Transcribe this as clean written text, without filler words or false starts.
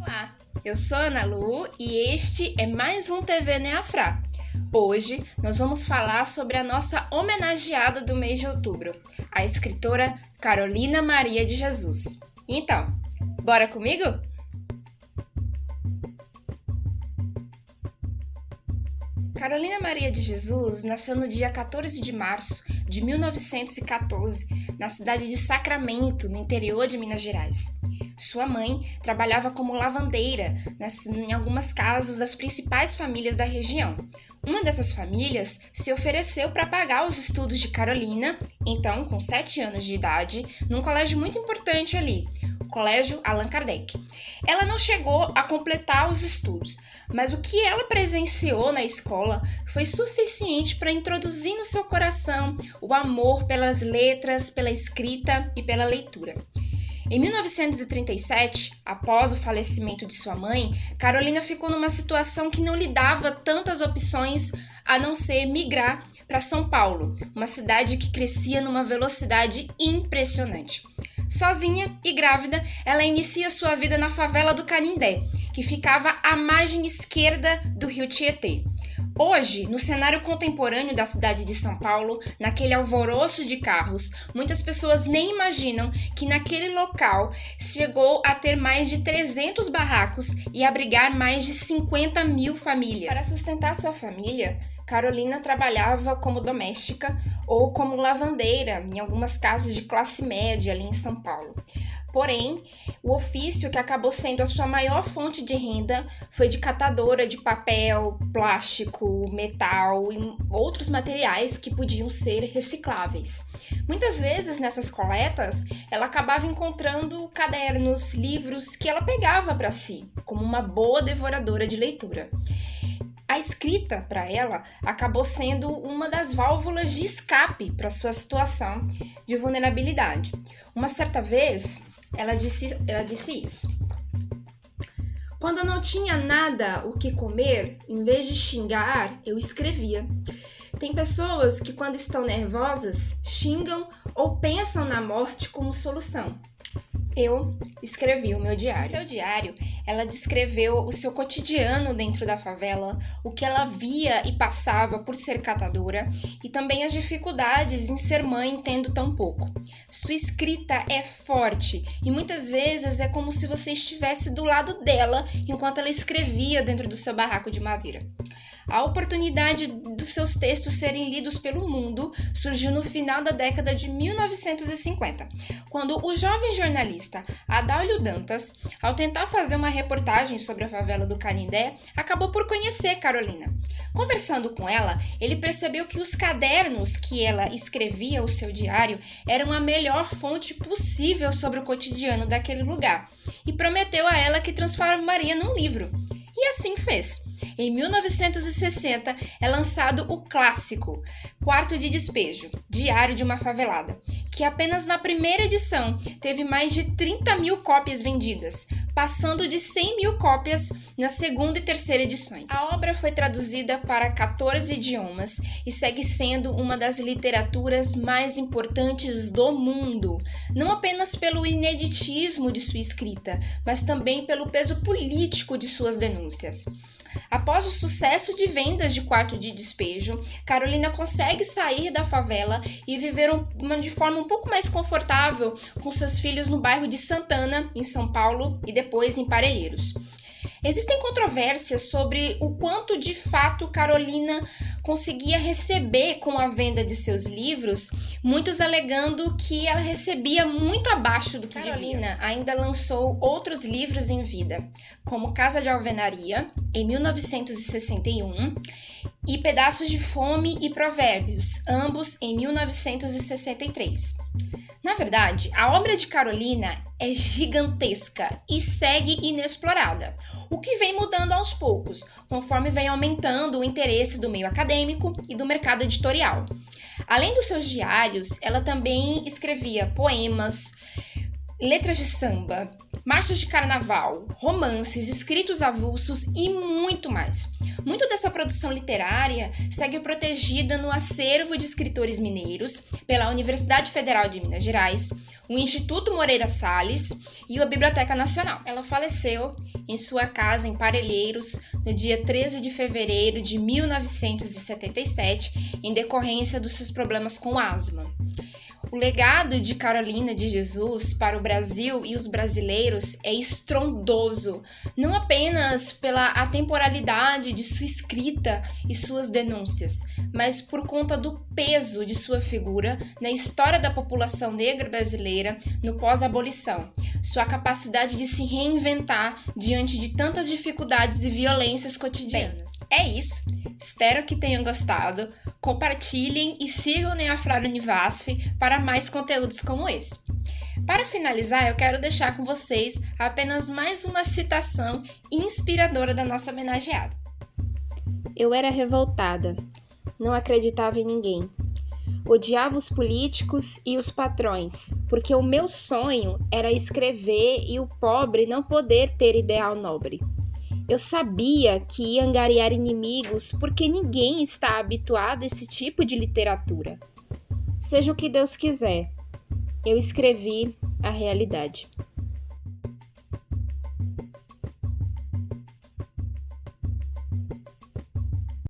Olá, eu sou Ana Lu e este é mais um TV Neafra. Hoje nós vamos falar sobre a nossa homenageada do mês de outubro, a escritora Carolina Maria de Jesus. Então, bora comigo? Carolina Maria de Jesus nasceu no dia 14 de março de 1914, na cidade de Sacramento, no interior de Minas Gerais. Sua mãe trabalhava como lavandeira em algumas casas das principais famílias da região. Uma dessas famílias se ofereceu para pagar os estudos de Carolina, então com 7 anos de idade, num colégio muito importante ali, o Colégio Allan Kardec. Ela não chegou a completar os estudos, mas o que ela presenciou na escola foi suficiente para introduzir no seu coração o amor pelas letras, pela escrita e pela leitura. Em 1937, após o falecimento de sua mãe, Carolina ficou numa situação que não lhe dava tantas opções a não ser migrar para São Paulo, uma cidade que crescia numa velocidade impressionante. Sozinha e grávida, ela inicia sua vida na favela do Canindé, que ficava à margem esquerda do rio Tietê. Hoje, no cenário contemporâneo da cidade de São Paulo, naquele alvoroço de carros, muitas pessoas nem imaginam que naquele local chegou a ter mais de 300 barracos e abrigar mais de 50 mil famílias. Para sustentar sua família, Carolina trabalhava como doméstica ou como lavandeira em algumas casas de classe média ali em São Paulo. Porém, o ofício que acabou sendo a sua maior fonte de renda foi de catadora de papel, plástico, metal e outros materiais que podiam ser recicláveis. Muitas vezes, nessas coletas, ela acabava encontrando cadernos, livros que ela pegava para si, como uma boa devoradora de leitura. A escrita, para ela, acabou sendo uma das válvulas de escape para sua situação de vulnerabilidade. Uma certa vez, ela disse isso. Quando eu não tinha nada o que comer, em vez de xingar, eu escrevia. Tem pessoas que, quando estão nervosas, xingam ou pensam na morte como solução. Eu escrevi o meu diário. No seu diário, ela descreveu o seu cotidiano dentro da favela, o que ela via e passava por ser catadora e também as dificuldades em ser mãe tendo tão pouco. Sua escrita é forte e muitas vezes é como se você estivesse do lado dela enquanto ela escrevia dentro do seu barraco de madeira. A oportunidade dos seus textos serem lidos pelo mundo surgiu no final da década de 1950, quando o jovem jornalista Adaildo Dantas, ao tentar fazer uma reportagem sobre a favela do Canindé, acabou por conhecer Carolina. Conversando com ela, ele percebeu que os cadernos que ela escrevia o seu diário eram a melhor fonte possível sobre o cotidiano daquele lugar e prometeu a ela que transformaria num livro. E assim fez. Em 1960 é lançado o clássico Quarto de Despejo, Diário de uma Favelada, que apenas na primeira edição teve mais de 30 mil cópias vendidas, passando de 100 mil cópias na segunda e terceira edições. A obra foi traduzida para 14 idiomas e segue sendo uma das literaturas mais importantes do mundo, não apenas pelo ineditismo de sua escrita, mas também pelo peso político de suas denúncias. Após o sucesso de vendas de Quarto de Despejo, Carolina consegue sair da favela e viver de forma um pouco mais confortável com seus filhos no bairro de Santana, em São Paulo, e depois em Parelheiros. Existem controvérsias sobre o quanto de fato Carolina conseguia receber com a venda de seus livros, muitos alegando que ela recebia muito abaixo do que Carolina ainda lançou outros livros em vida, como Casa de Alvenaria, em 1961, e Pedaços de Fome e Provérbios, ambos em 1963. Na verdade, a obra de Carolina é gigantesca e segue inexplorada, o que vem mudando aos poucos, conforme vem aumentando o interesse do meio acadêmico e do mercado editorial. Além dos seus diários, ela também escrevia poemas, letras de samba, marchas de carnaval, romances, escritos avulsos e muito mais. Muito dessa produção literária segue protegida no acervo de escritores mineiros pela Universidade Federal de Minas Gerais, o Instituto Moreira Salles e a Biblioteca Nacional. Ela faleceu em sua casa em Parelheiros no dia 13 de fevereiro de 1977, em decorrência dos seus problemas com asma. O legado de Carolina de Jesus para o Brasil e os brasileiros é estrondoso, não apenas pela atemporalidade de sua escrita e suas denúncias, mas por conta do peso de sua figura na história da população negra brasileira no pós-abolição, sua capacidade de se reinventar diante de tantas dificuldades e violências cotidianas. É isso, espero que tenham gostado, compartilhem e sigam Neafrara Univasf para mais conteúdos como esse. Para finalizar, eu quero deixar com vocês apenas mais uma citação inspiradora da nossa homenageada. Eu era revoltada, não acreditava em ninguém. Odiava os políticos e os patrões, porque o meu sonho era escrever e o pobre não poder ter ideal nobre. Eu sabia que ia angariar inimigos porque ninguém está habituado a esse tipo de literatura. Seja o que Deus quiser, eu escrevi a realidade.